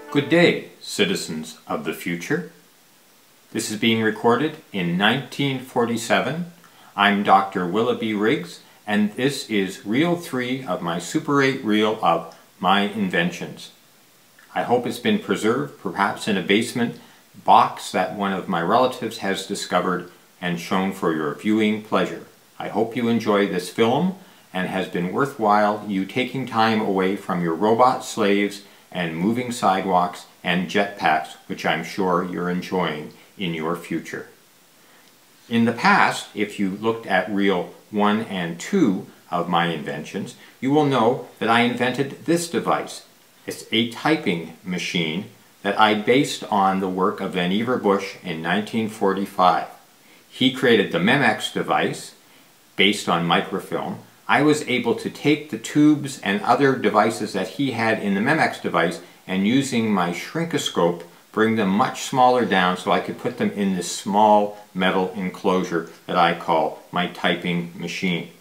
Good day, citizens of the future. This is being recorded in 1947. I'm Dr. Willoughby Riggs, and this is reel 3 of my Super 8 reel of my inventions. I hope it's been preserved, perhaps in a basement box that one of my relatives has discovered and shown for your viewing pleasure. I hope you enjoy this film and has been worthwhile you taking time away from your robot slaves and moving sidewalks and jetpacks, which I'm sure you're enjoying in your future. In the past, if you looked at reel 1 and 2 of my inventions, you will know that I invented this device. It's a typing machine that I based on the work of Vannevar Bush in 1945. He created the Memex device based on microfilm. I was able to take the tubes and other devices that he had in the Memex device and using my shrinkoscope bring them much smaller down so I could put them in this small metal enclosure that I call my typing machine.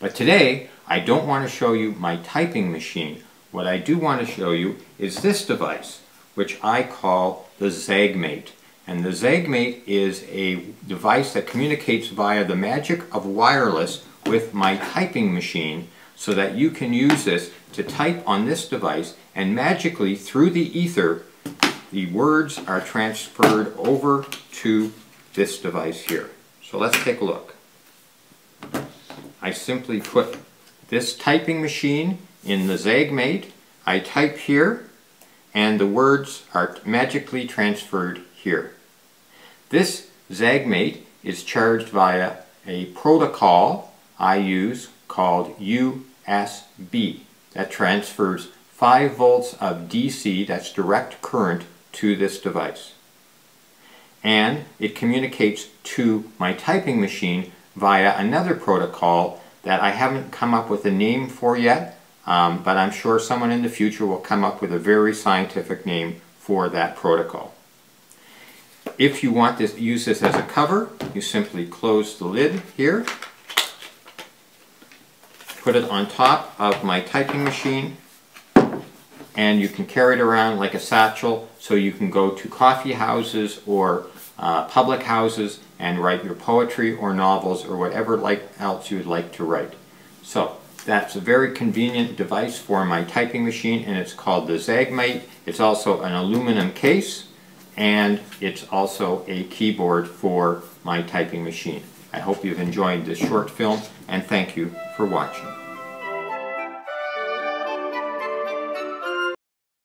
But today I don't want to show you my typing machine. What I do want to show you is this device, which I call the Zaggmate. And the Zaggmate is a device that communicates via the magic of wireless with my typing machine so that you can use this to type on this device, and magically through the ether the words are transferred over to this device here. So let's take a look. I simply put this typing machine in the Zaggmate, I type here, and the words are magically transferred here. This Zaggmate is charged via a protocol I use called USB that transfers 5 volts of DC, that's direct current, to this device. And it communicates to my typing machine via another protocol that I haven't come up with a name for yet, but I'm sure someone in the future will come up with a very scientific name for that protocol. If you want to use this as a cover, you simply close the lid here, put it on top of my typing machine, and you can carry it around like a satchel so you can go to coffee houses or public houses and write your poetry or novels or whatever else you would like to write. So that's a very convenient device for my typing machine, and it's called the Zaggmate. It's also an aluminum case, and it's also a keyboard for my typing machine. I hope you've enjoyed this short film, and thank you for watching.